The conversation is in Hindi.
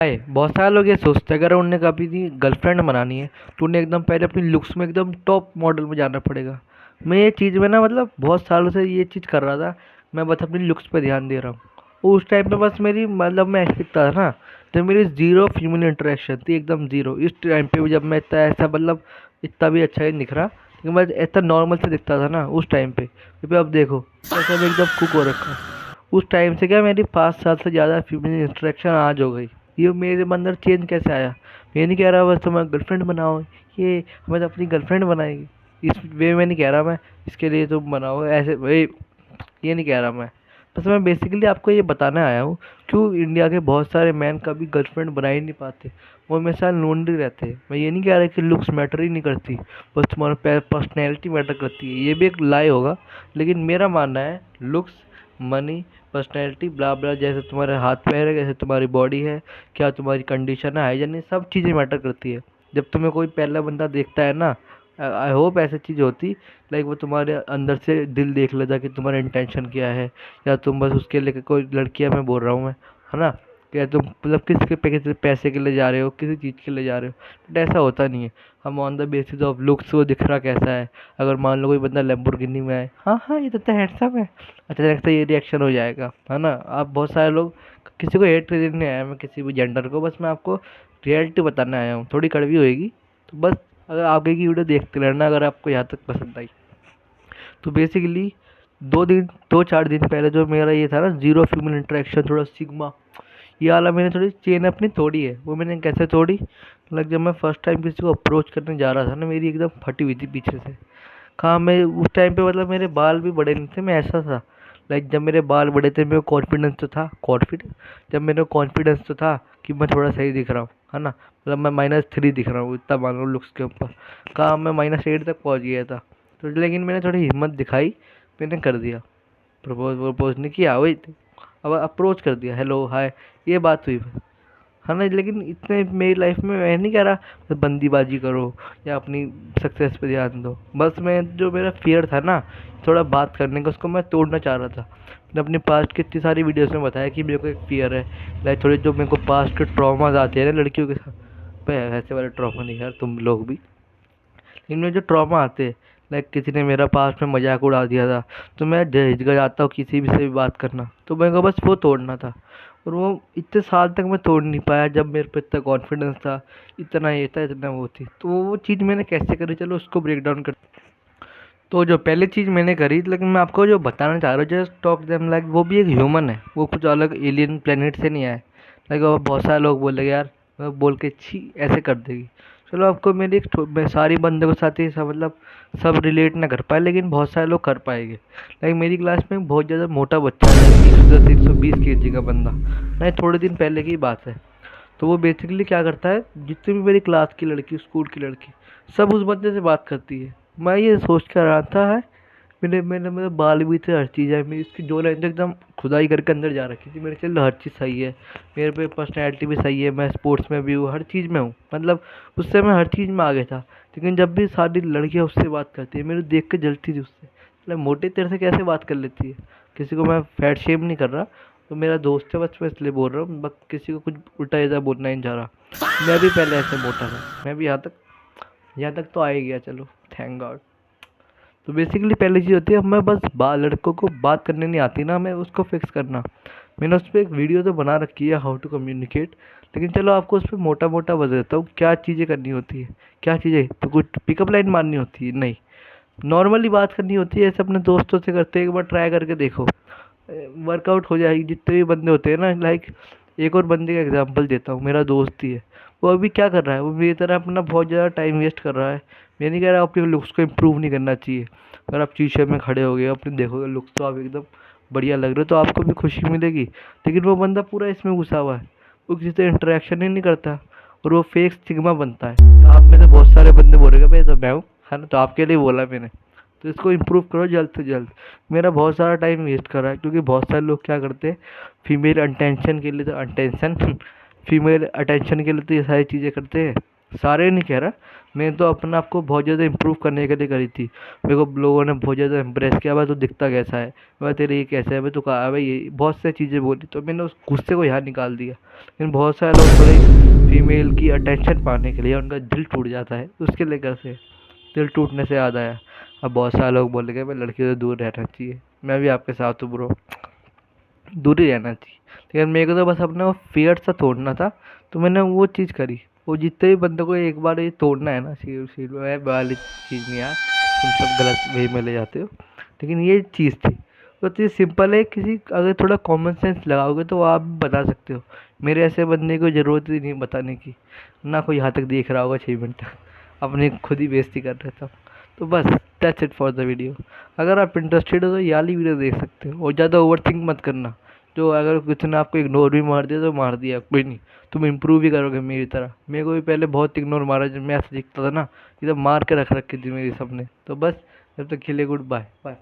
है बहुत सारे लोग ये सोचते हैं अगर उन्हें कभी भी गर्लफ्रेंड बनानी है तो उन्हें एकदम पहले अपनी लुक्स में एकदम टॉप मॉडल में जाना पड़ेगा। मैं ये चीज़ में ना मतलब बहुत सालों से ये चीज़ कर रहा था। मैं बस अपनी लुक्स पे ध्यान दे रहा हूँ। उस टाइम पे बस मेरी मतलब मैं ऐसे दिखता था ना, तो मेरी ज़ीरो फीमेल इंटरेक्शन थी, एकदम ज़ीरो। इस टाइम पे भी जब मैं इतना ऐसा मतलब इतना भी अच्छा ही नहीं दिख रहा, लेकिन मैं इतना नॉर्मल से दिखता था ना उस टाइम पे। क्योंकि अब देखो कैसे मैं एकदम कुक हो रखा हूँ। उस टाइम से क्या मेरी 5 साल से ज़्यादा फीमेल इंटरेक्शन आज हो गई। ये मेरे अंदर चेंज कैसे आया? मैं नहीं कह रहा बस तुम्हें गर्लफ्रेंड बनाओ, ये हमें तो अपनी गर्लफ्रेंड बनाएगी, इस वे में नहीं कह रहा मैं। इसके लिए तुम बनाओ ऐसे भाई, ये नहीं कह रहा मैं। बस मैं बेसिकली आपको ये बताने आया हूँ क्यों इंडिया के बहुत सारे मैन कभी गर्लफ्रेंड बना ही नहीं पाते, वो हमेशा लोनली रहते हैं। मैं ये नहीं कह रहा कि लुक्स मैटर ही नहीं करती, बस तुम्हारा पर्सनैलिटी मैटर करती है, ये भी एक लाई होगा। लेकिन मेरा मानना है लुक्स, मनी, पर्सनैलिटी ब्ला ब्ला, जैसे तुम्हारे हाथ पैर है, जैसे तुम्हारी बॉडी है, क्या तुम्हारी कंडीशन है, हाइजीन, सब चीज़ें मैटर करती है। जब तुम्हें कोई पहला बंदा देखता है ना, आई होप ऐसी चीज़ होती, लाइक वो तुम्हारे अंदर से दिल देख लेता कि तुम्हारा इंटेंशन क्या है, या तुम बस उसके लिए कोई लड़कियां मैं बोल रहा हूँ मैं, है ना, क्या तुम मतलब किसके किसी पैसे के लिए जा रहे हो, किसी चीज़ के लिए जा रहे हो। बट ऐसा होता नहीं है। हम on the basis of looks वो दिख रहा कैसा है। अगर मान लो कोई बंदा लैम्बोर्गिनी में है, हाँ हाँ ये तो हैंडसम है, अच्छा लगता है, ये रिएक्शन हो जाएगा, है ना। आप बहुत सारे लोग, किसी को हेट करने नहीं आया मैं, किसी भी जेंडर को, बस मैं आपको रियलिटी बताने आया हूँ। थोड़ी कड़वी होएगी तो बस, अगर आगे की वीडियो देखते रहना अगर आपको यहाँ तक पसंद आई। तो बेसिकली 2 4 दिन पहले जो मेरा ये था ना, जीरो फीमेल इंटरेक्शन, थोड़ा सिग्मा, ये वाला मैंने थोड़ी चेन अपनी तोड़ी है। वो मैंने कैसे तोड़ी? मतलब जब मैं फर्स्ट टाइम किसी को अप्रोच करने जा रहा था ना, मेरी एकदम फटी हुई थी पीछे से। कहाँ मैं उस टाइम पे मतलब मेरे बाल भी बड़े नहीं थे, मैं ऐसा था। लाइक जब मेरे बाल बड़े थे मेरे को कॉन्फिडेंस तो था, कॉन्फिडेंस, जब मेरे को कॉन्फिडेंस तो था कि मैं थोड़ा सही दिख रहा हूँ, है ना, मतलब मैं -3 दिख रहा हूँ इतना मान लो लुक्स के ऊपर। कहाँ मैं -8 तक पहुँच गया था। तो लेकिन मैंने थोड़ी हिम्मत दिखाई, मैंने कर दिया। प्रपोज प्रपोज नहीं किया वही, अब अप्रोच कर दिया, हेलो हाय, ये बात हुई बस, है ना। लेकिन इतने मेरी लाइफ में मैं नहीं कह रहा तो बंदीबाजी करो या अपनी सक्सेस पे ध्यान दो। बस मैं जो मेरा फियर था ना थोड़ा बात करने का, उसको मैं तोड़ना चाह रहा था। मैंने अपनी पास्ट की इतनी सारी वीडियोस में बताया कि मेरे को एक फियर है, लाइक थोड़े जो मेरे को पास्ट के ट्रॉमाज आते हैं ना लड़कियों के साथ, भाई ऐसे वाले ट्रॉमा नहीं यार, तुम लोग भी, इनमें जो ट्रॉमा आते हैं, लाइक किसी ने मेरा पास्ट में मजाक उड़ा दिया था, तो मैं हिचकिचाता हूँ किसी भी से भी बात करना, तो मेरे को बस वो तोड़ना था। और वो इतने साल तक मैं तोड़ नहीं पाया, जब मेरे पे इतना कॉन्फिडेंस था, इतना ये था, इतना वो थी। तो वो चीज़ मैंने कैसे करी, चलो उसको ब्रेक डाउन कर। तो जो पहली चीज़ मैंने करी, लेकिन मैं आपको जो बताना चाह रहा हूँ, जस्ट टॉक देम लाइक वो भी एक ह्यूमन है, वो कुछ अलग एलियन प्लेनेट से नहीं आए। लाइक बहुत सारे लोग बोलेंगे यार, मैं बोल के छी ऐसे कर देगी। चलो आपको मेरी मैं सारी बंदों के साथ ही सब मतलब सब रिलेट ना कर पाए, लेकिन बहुत सारे लोग कर पाएंगे। लाइक मेरी क्लास में बहुत ज़्यादा मोटा बच्चा है, 110 120 kg का बंदा, नहीं थोड़े दिन पहले की बात है। तो वो बेसिकली क्या करता है, जितनी भी मेरी क्लास की लड़की, स्कूल की लड़की, सब उस बंदे से बात करती है। मैं ये सोच कर आता है, मेरे मेरे मेरे बाल भी थे, हर चीज़ है मेरी, इसकी जो लाइन तो एकदम खुदाई करके अंदर जा रखी थी मेरे, चलो हर चीज़ सही है, मेरे पे पर्सनैलिटी भी सही है, मैं स्पोर्ट्स में भी हूँ, हर चीज़ में हूँ, मतलब उससे मैं हर चीज़ में आगे था। लेकिन जब भी सारी लड़कियाँ उससे बात करती है, मेरे देख के जलती थी उससे, मतलब मोटे तेरे से कैसे बात कर लेती है। किसी को मैं फैट शेम नहीं कर रहा, तो मेरा दोस्त है बस मैं इसलिए बोल रहा हूँ, बस किसी को कुछ उल्टा सीधा बोलना नहीं चाह रहा। मैं भी पहले ऐसे मोटा था, मैं भी यहाँ तक तो आ ही गया, चलो थैंक गॉड। तो बेसिकली पहली चीज़ होती है, हमें बस लड़कों को बात करने नहीं आती ना, हमें उसको फिक्स करना। मैंने उस पर एक वीडियो तो बना रखी है, हाउ टू कम्युनिकेट, लेकिन चलो आपको उस पर मोटा मोटा बता देता हूँ क्या चीज़ें करनी होती है। क्या चीज़ें तो कुछ पिकअप लाइन मारनी होती है नहीं, नॉर्मली बात करनी होती है, ऐसे अपने दोस्तों से करते हैं, एक बार ट्राई करके देखो, वर्कआउट हो जाएगी। जितने भी बंदे होते हैं ना, लाइक एक और बंदे का एग्जांपल देता हूँ, मेरा दोस्त ही है, वो अभी क्या कर रहा है, वो मेरी तरह अपना बहुत ज़्यादा टाइम वेस्ट कर रहा है। मैं नहीं कह रहा अपने लुक्स को इम्प्रूव नहीं करना चाहिए, अगर आप शीशे में खड़े हो गए अपने देखोगे लुक्स तो आप एकदम बढ़िया लग रहे हो, तो आपको भी खुशी मिलेगी। लेकिन वो बंदा पूरा इसमें घुसा हुआ है, वो किसी से इंटरेक्शन ही नहीं करता, और वो फेक स्टिग्मा बनता है। आप में से बहुत सारे बंदे बोलेगा भाई तो मैं हूँ, है ना, तो आपके लिए बोला मैंने। तो इसको इम्प्रूव करो जल्द से जल्द। मेरा बहुत सारा टाइम वेस्ट कर रहा है, क्योंकि बहुत सारे लोग क्या करते हैं, फीमेल अटेंशन के लिए, तो अटेंशन फीमेल अटेंशन के लिए तो ये सारी चीज़ें करते हैं, सारे नहीं कह रहा, मैंने तो अपने आप को बहुत ज़्यादा इम्प्रूव करने के लिए करी थी। मेरे को लोगों ने बहुत ज़्यादा इम्प्रेस किया, भाई तू दिखता कैसा है, भाई तेरे ये कैसा है, भाई तू कहा भाई, ये बहुत सारी चीज़ें बोली, तो मैंने उस गुस्से को यहाँ निकाल दिया। लेकिन बहुत सारे लोग थोड़े फीमेल की अटेंशन पाने के लिए उनका दिल टूट जाता है, उसके लेकर से दिल टूटने से याद आया। अब बहुत सारे लोग बोलेंगे भाई लड़की से दूर रहना चाहिए, मैं भी आपके साथ हूँ ब्रो, दूर ही रहना चाहिए। लेकिन मेरे को तो बस अपना वो फियर सा तोड़ना था, तो मैंने वो चीज़ करी। वो जितने भी बंदों को एक बार ये तोड़ना है ना, सील सील वाली चीज़ नहीं यार, तुम सब गलत वे में ले जाते हो। लेकिन ये चीज़ थी, तो चीज़ सिंपल है, किसी अगर थोड़ा कॉमन सेंस लगाओगे तो आप भी बता सकते हो। मेरे ऐसे बंदे को ज़रूरत ही नहीं बताने की, ना कोई यहाँ तक देख रहा होगा 6 मिनट तक, अपनी खुद ही बेइज्जती कर रहा था। तो बस that's it for the video. अगर आप इंटरेस्टेड हो तो ये वाली वीडियो देख सकते हो, और ज़्यादा ओवर थिंक मत करना। जो अगर किसी ने आपको इग्नोर भी मार दिया तो मार दिया, कोई नहीं, तुम इम्प्रूव ही करोगे मेरी तरह। मेरे को भी पहले बहुत इग्नोर मारा जब मैं ऐसे दिखता था ना, एकदम मार के रख रखी थी मेरी सबने। तो बस जब तक के लिए गुड बाय बाय।